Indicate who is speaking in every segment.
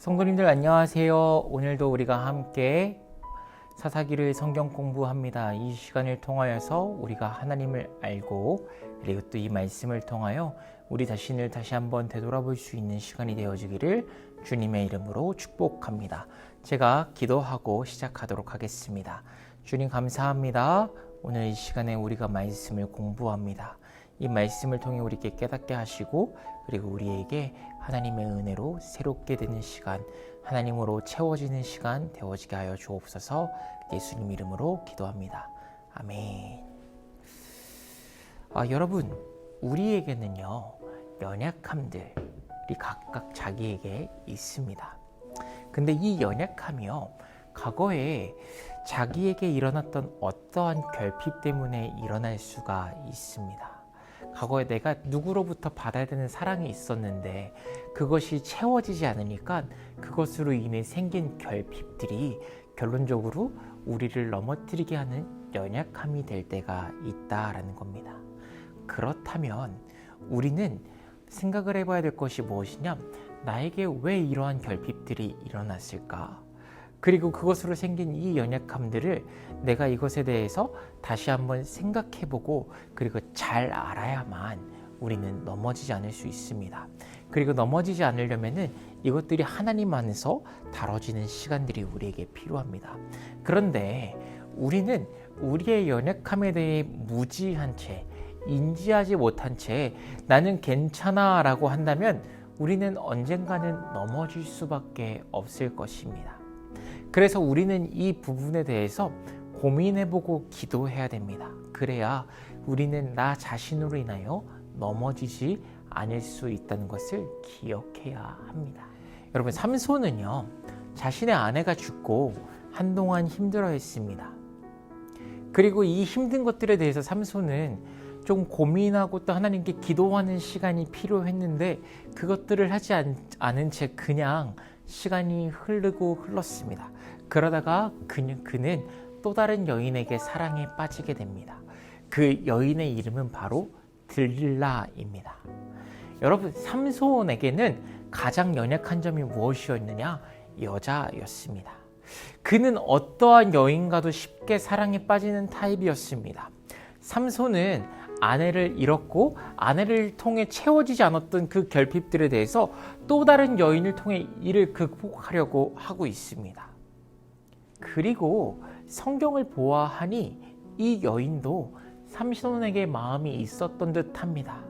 Speaker 1: 성도님들 안녕하세요. 오늘도 우리가 함께 사사기를 성경 공부합니다. 이 시간을 통하여서 우리가 하나님을 알고 그리고 또 이 말씀을 통하여 우리 자신을 다시 한번 되돌아볼 수 있는 시간이 되어지기를 주님의 이름으로 축복합니다. 제가 기도하고 시작하도록 하겠습니다. 주님 감사합니다. 오늘 이 시간에 우리가 말씀을 공부합니다. 이 말씀을 통해 우리에게 깨닫게 하시고 그리고 우리에게 하나님의 은혜로 새롭게 되는 시간, 하나님으로 채워지는 시간 되어지게 하여 주옵소서. 예수님 이름으로 기도합니다. 아멘. 여러분, 우리에게는요 연약함들이 각각 자기에게 있습니다. 근데 이 연약함이요 과거에 자기에게 일어났던 어떠한 결핍 때문에 일어날 수가 있습니다. 과거에 내가 누구로부터 받아야 되는 사랑이 있었는데 그것이 채워지지 않으니까 그것으로 인해 생긴 결핍들이 결론적으로 우리를 넘어뜨리게 하는 연약함이 될 때가 있다라는 겁니다. 그렇다면 우리는 생각을 해봐야 될 것이 무엇이냐? 나에게 왜 이러한 결핍들이 일어났을까? 그리고 그것으로 생긴 이 연약함들을 내가 이것에 대해서 다시 한번 생각해보고 그리고 잘 알아야만 우리는 넘어지지 않을 수 있습니다. 그리고 넘어지지 않으려면은 이것들이 하나님 안에서 다뤄지는 시간들이 우리에게 필요합니다. 그런데 우리는 우리의 연약함에 대해 무지한 채 인지하지 못한 채 나는 괜찮아 라고 한다면 우리는 언젠가는 넘어질 수밖에 없을 것입니다. 그래서 우리는 이 부분에 대해서 고민해보고 기도해야 됩니다. 그래야 우리는 나 자신으로 인하여 넘어지지 않을 수 있다는 것을 기억해야 합니다. 여러분, 삼손은요 자신의 아내가 죽고 한동안 힘들어했습니다. 그리고 이 힘든 것들에 대해서 삼손은 좀 고민하고 또 하나님께 기도하는 시간이 필요했는데 그것들을 하지 않은 채 그냥 시간이 흘렀습니다. 그러다가 그는 또 다른 여인에게 사랑에 빠지게 됩니다. 그 여인의 이름은 바로 들릴라입니다. 여러분, 삼손에게는 가장 연약한 점이 무엇이었느냐? 여자였습니다. 그는 어떠한 여인과도 쉽게 사랑에 빠지는 타입이었습니다. 삼손은 아내를 잃었고 아내를 통해 채워지지 않았던 그 결핍들에 대해서 또 다른 여인을 통해 이를 극복하려고 하고 있습니다. 그리고 성경을 보아하니 이 여인도 삼손에게 마음이 있었던 듯 합니다.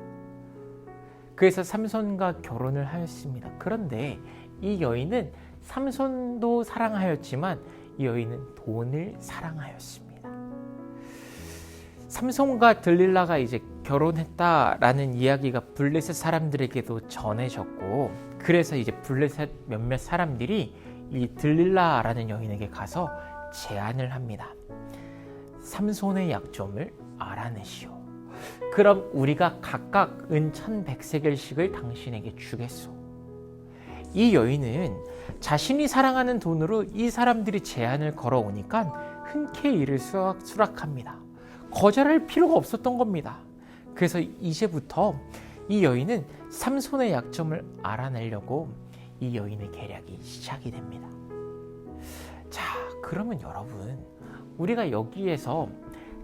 Speaker 1: 그래서 삼손과 결혼을 하였습니다. 그런데 이 여인은 삼손도 사랑하였지만 이 여인은 돈을 사랑하였습니다. 삼손과 들릴라가 이제 결혼했다라는 이야기가 블레셋 사람들에게도 전해졌고 그래서 이제 블레셋 몇몇 사람들이 이 들릴라라는 여인에게 가서 제안을 합니다. 삼손의 약점을 알아내시오. 그럼 우리가 각각 은 1,100세겔씩을 당신에게 주겠소. 이 여인은 자신이 사랑하는 돈으로 이 사람들이 제안을 걸어오니까 흔쾌히 이를 수락합니다. 거절할 필요가 없었던 겁니다. 그래서 이제부터 이 여인은 삼손의 약점을 알아내려고 이 여인의 계략이 시작이 됩니다. 자, 그러면 여러분, 우리가 여기에서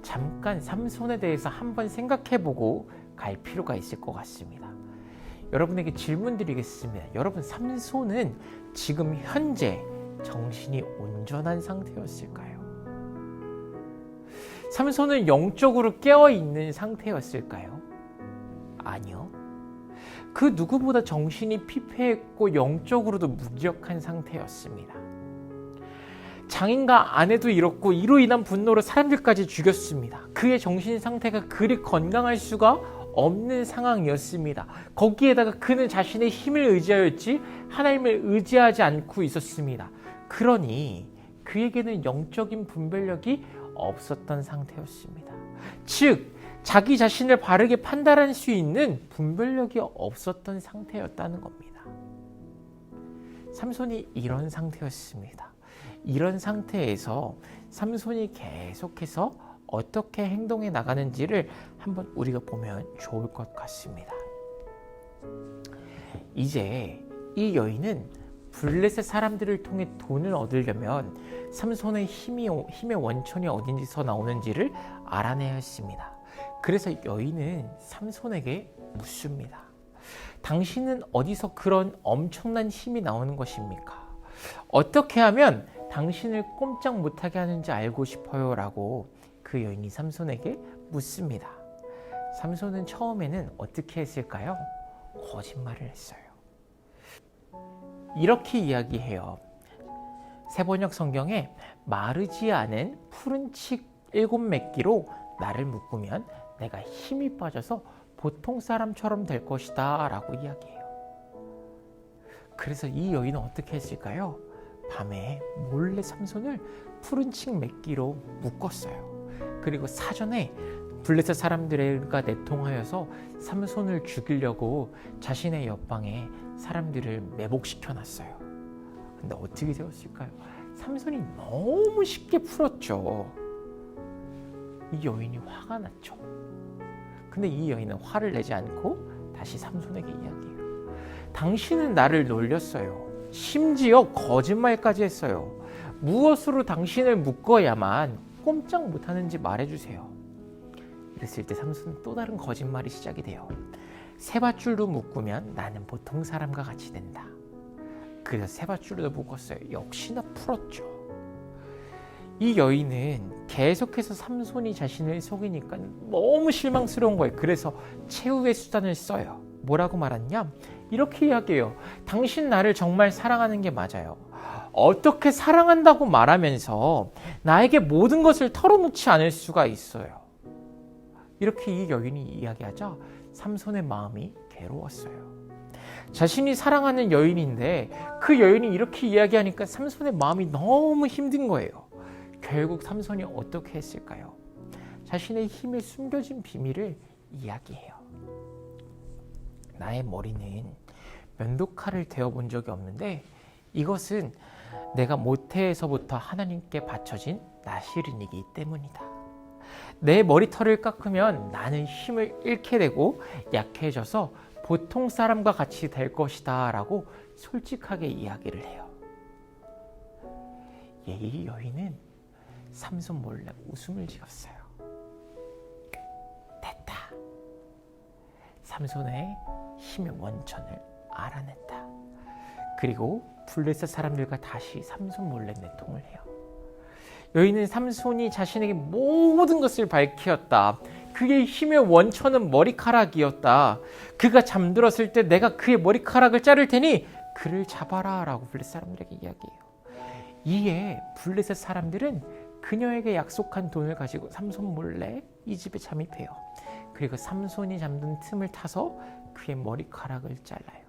Speaker 1: 잠깐 삼손에 대해서 한번 생각해보고 갈 필요가 있을 것 같습니다. 여러분에게 질문 드리겠습니다. 여러분, 삼손은 지금 현재 정신이 온전한 상태였을까요? 삼손은 영적으로 깨어있는 상태였을까요? 아니요. 그 누구보다 정신이 피폐했고 영적으로도 무기력한 상태였습니다. 장인과 아내도 잃었고 이로 인한 분노로 사람들까지 죽였습니다. 그의 정신 상태가 그리 건강할 수가 없는 상황이었습니다. 거기에다가 그는 자신의 힘을 의지하였지 하나님을 의지하지 않고 있었습니다. 그러니 그에게는 영적인 분별력이 없었던 상태였습니다. 즉, 자기 자신을 바르게 판단할 수 있는 분별력이 없었던 상태였다는 겁니다. 삼손이 이런 상태였습니다. 이런 상태에서 삼손이 계속해서 어떻게 행동해 나가는지를 한번 우리가 보면 좋을 것 같습니다. 이제 이 여인은 블레셋 사람들을 통해 돈을 얻으려면 삼손의 힘의 원천이 어디서 나오는지를 알아내야 했습니다. 그래서 여인은 삼손에게 묻습니다. 당신은 어디서 그런 엄청난 힘이 나오는 것입니까? 어떻게 하면 당신을 꼼짝 못하게 하는지 알고 싶어요 라고 그 여인이 삼손에게 묻습니다. 삼손은 처음에는 어떻게 했을까요? 거짓말을 했어요. 이렇게 이야기해요. 세번역 성경에 마르지 않은 푸른 칡 7매끼로 나를 묶으면 내가 힘이 빠져서 보통 사람처럼 될 것이다 라고 이야기해요. 그래서 이 여인은 어떻게 했을까요? 밤에 몰래 삼손을 푸른 칡 매끼로 묶었어요. 그리고 사전에 블레셋 사람들과 내통하여서 삼손을 죽이려고 자신의 옆방에 사람들을 매복시켜 놨어요. 근데 어떻게 되었을까요? 삼손이 너무 쉽게 풀었죠. 이 여인이 화가 났죠. 근데 이 여인은 화를 내지 않고 다시 삼손에게 이야기해요. 당신은 나를 놀렸어요. 심지어 거짓말까지 했어요. 무엇으로 당신을 묶어야만 꼼짝 못하는지 말해주세요. 이랬을 때 삼손은 또 다른 거짓말이 시작이 돼요. 세밧줄로 묶으면 나는 보통 사람과 같이 된다. 그래서 세밧줄로 묶었어요. 역시나 풀었죠. 이 여인은 계속해서 삼손이 자신을 속이니까 너무 실망스러운 거예요. 그래서 최후의 수단을 써요. 뭐라고 말하냐? 이렇게 이야기해요. 당신 나를 정말 사랑하는 게 맞아요. 어떻게 사랑한다고 말하면서 나에게 모든 것을 털어놓지 않을 수가 있어요. 이렇게 이 여인이 이야기하자 삼손의 마음이 괴로웠어요. 자신이 사랑하는 여인인데 그 여인이 이렇게 이야기하니까 삼손의 마음이 너무 힘든 거예요. 결국 삼손이 어떻게 했을까요? 자신의 힘에 숨겨진 비밀을 이야기해요. 나의 머리는 면도칼을 대어본 적이 없는데 이것은 내가 모태에서부터 하나님께 바쳐진 나시린이기 때문이다. 내 머리털을 깎으면 나는 힘을 잃게 되고 약해져서 보통 사람과 같이 될 것이다 라고 솔직하게 이야기를 해요. 이 여인은 삼손 몰래 웃음을 지었어요. 됐다. 삼손의 힘의 원천을 알아냈다. 그리고 블레셋 사람들과 다시 삼손 몰래 내통을 해요. 여인은 삼손이 자신에게 모든 것을 밝히었다. 그의 힘의 원천은 머리카락이었다. 그가 잠들었을 때 내가 그의 머리카락을 자를 테니 그를 잡아라 라고 블레셋 사람들에게 이야기해요. 이에 블레셋 사람들은 그녀에게 약속한 돈을 가지고 삼손 몰래 이 집에 잠입해요. 그리고 삼손이 잠든 틈을 타서 그의 머리카락을 잘라요.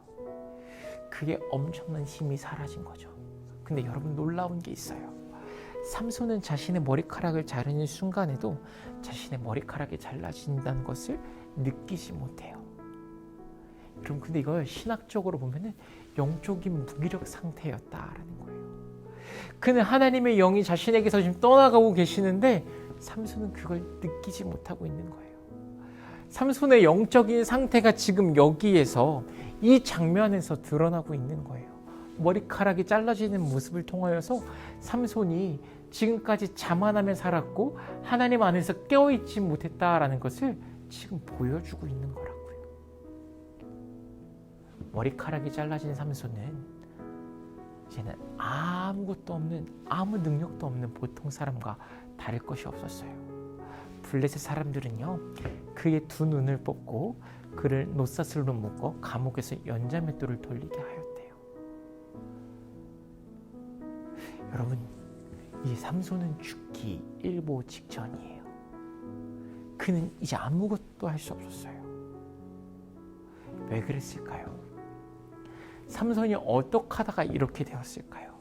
Speaker 1: 그게 엄청난 힘이 사라진 거죠. 근데 여러분 놀라운 게 있어요. 삼손은 자신의 머리카락을 자르는 순간에도 자신의 머리카락이 잘라진다는 것을 느끼지 못해요. 그럼 근데 이걸 신학적으로 보면은 영적인 무기력 상태였다라는 거예요. 그는 하나님의 영이 자신에게서 지금 떠나가고 계시는데 삼손은 그걸 느끼지 못하고 있는 거예요. 삼손의 영적인 상태가 지금 여기에서 이 장면에서 드러나고 있는 거예요. 머리카락이 잘라지는 모습을 통하여서 삼손이 지금까지 자만하며 살았고 하나님 안에서 깨어있지 못했다라는 것을 지금 보여주고 있는 거라고요. 머리카락이 잘라진 삼손은 이제는 아무것도 없는, 아무 능력도 없는 보통 사람과 다를 것이 없었어요. 블레셋 사람들은요, 그의 두 눈을 뽑고 그를 노사슬로 묶어 감옥에서 연자맷돌을 돌리게 하였대요. 여러분, 이 삼손은 죽기 일보 직전이에요. 그는 이제 아무것도 할 수 없었어요. 왜 그랬을까요? 삼손이 어떻게 하다가 이렇게 되었을까요?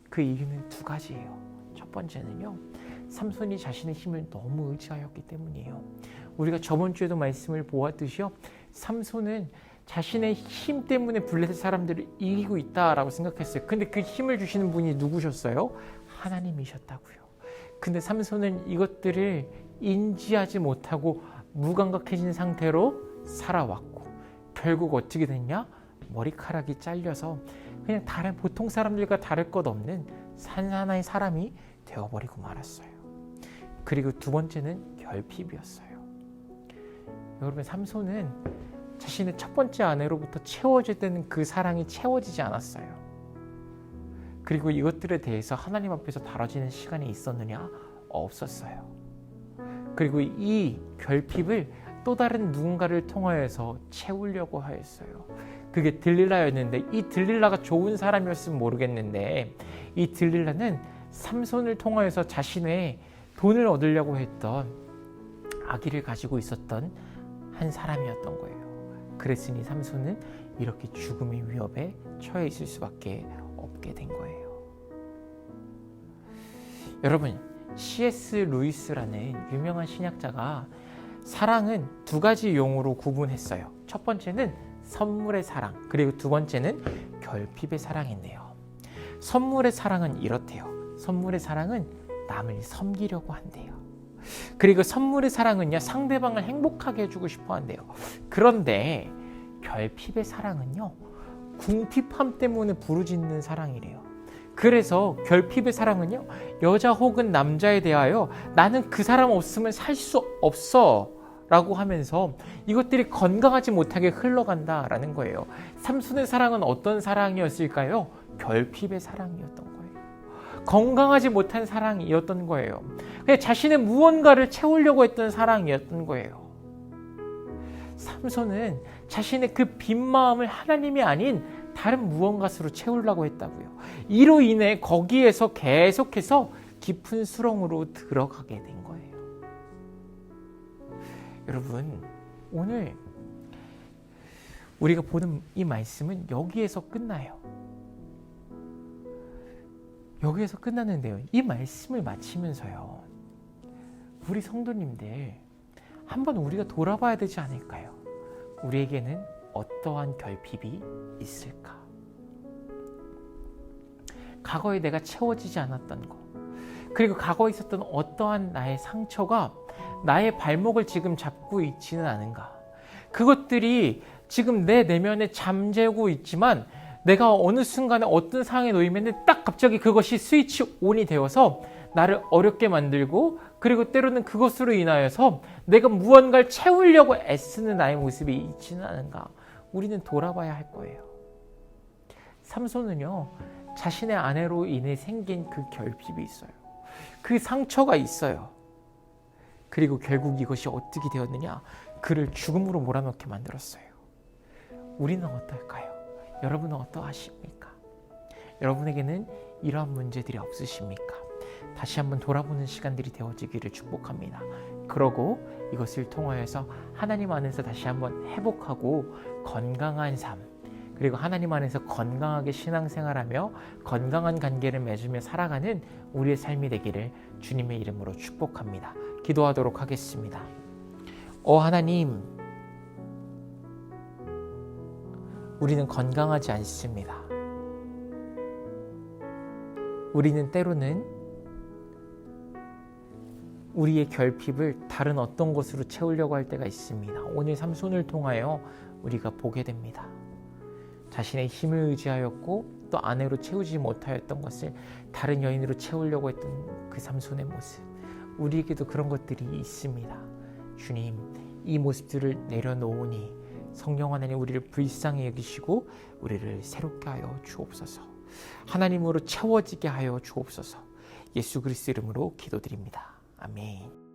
Speaker 1: 그 이유는 두 가지예요. 첫 번째는요, 삼손이 자신의 힘을 너무 의지하였기 때문이에요. 우리가 저번 주에도 말씀을 보았듯이요, 삼손은 자신의 힘 때문에 블레셋 사람들을 이기고 있다라고 생각했어요. 근데 그 힘을 주시는 분이 누구셨어요? 하나님이셨다고요. 근데 삼손은 이것들을 인지하지 못하고 무감각해진 상태로 살아왔고 결국 어떻게 됐냐? 머리카락이 잘려서 그냥 다른 보통 사람들과 다를 것 없는 하나의 사람이 되어버리고 말았어요. 그리고 두 번째는 결핍이었어요. 여러분, 삼손은 자신의 첫 번째 아내로부터 채워지던 그 사랑이 채워지지 않았어요. 그리고 이것들에 대해서 하나님 앞에서 다뤄지는 시간이 있었느냐? 없었어요. 그리고 이 결핍을 또 다른 누군가를 통하여서 채우려고 하였어요. 그게 들릴라였는데, 이 들릴라가 좋은 사람이었으면 모르겠는데, 이 들릴라는 삼손을 통하여서 자신의 돈을 얻으려고 했던 아기를 가지고 있었던 한 사람이었던 거예요. 그랬으니 삼손은 이렇게 죽음의 위협에 처해 있을 수밖에 없게 된 거예요. 여러분, C.S. 루이스라는 유명한 신학자가 사랑은 두 가지 용어로 구분했어요. 첫 번째는 선물의 사랑, 그리고 두 번째는 결핍의 사랑인데요. 선물의 사랑은 이렇대요. 선물의 사랑은 남을 섬기려고 한대요. 그리고 선물의 사랑은요, 상대방을 행복하게 해주고 싶어 한대요. 그런데 결핍의 사랑은요, 궁핍함 때문에 부르짖는 사랑이래요. 그래서 결핍의 사랑은요, 여자 혹은 남자에 대하여 나는 그 사람 없으면 살 수 없어 라고 하면서 이것들이 건강하지 못하게 흘러간다라는 거예요. 삼손의 사랑은 어떤 사랑이었을까요? 결핍의 사랑이었던 거예요. 건강하지 못한 사랑이었던 거예요. 그냥 자신의 무언가를 채우려고 했던 사랑이었던 거예요. 삼손은 자신의 그 빈 마음을 하나님이 아닌 다른 무언가로 채우려고 했다고요. 이로 인해 거기에서 계속해서 깊은 수렁으로 들어가게 된 거예요. 여러분, 오늘 우리가 보는 이 말씀은 여기에서 끝나요. 여기에서 끝나는데요. 이 말씀을 마치면서요, 우리 성도님들 한번 우리가 돌아봐야 되지 않을까요? 우리에게는 어떠한 결핍이 있을까? 과거에 내가 채워지지 않았던 것, 그리고 과거에 있었던 어떠한 나의 상처가 나의 발목을 지금 잡고 있지는 않은가? 그것들이 지금 내 내면에 잠재우고 있지만 내가 어느 순간에 어떤 상황에 놓이면 딱 갑자기 그것이 스위치 온이 되어서 나를 어렵게 만들고, 그리고 때로는 그것으로 인하여서 내가 무언가를 채우려고 애쓰는 나의 모습이 있지는 않은가? 우리는 돌아봐야 할 거예요. 삼손은요, 자신의 아내로 인해 생긴 그 결핍이 있어요. 그 상처가 있어요. 그리고 결국 이것이 어떻게 되었느냐? 그를 죽음으로 몰아넣게 만들었어요. 우리는 어떨까요? 여러분은 어떠하십니까? 여러분에게는 이러한 문제들이 없으십니까? 다시 한번 돌아보는 시간들이 되어지기를 축복합니다. 그러고 이것을 통하여서 하나님 안에서 다시 한번 회복하고 건강한 삶, 그리고 하나님 안에서 건강하게 신앙생활하며 건강한 관계를 맺으며 살아가는 우리의 삶이 되기를 주님의 이름으로 축복합니다. 기도하도록 하겠습니다. 하나님, 우리는 건강하지 않습니다. 우리는 때로는 우리의 결핍을 다른 어떤 것으로 채우려고 할 때가 있습니다. 오늘 삼손을 통하여 우리가 보게 됩니다. 자신의 힘을 의지하였고 또 아내로 채우지 못하였던 것을 다른 여인으로 채우려고 했던 그 삼손의 모습, 우리에게도 그런 것들이 있습니다. 주님, 이 모습들을 내려놓으니 성령 하나님 우리를 불쌍히 여기시고 우리를 새롭게 하여 주옵소서. 하나님으로 채워지게 하여 주옵소서. 예수 그리스도 이름으로 기도드립니다. 아멘.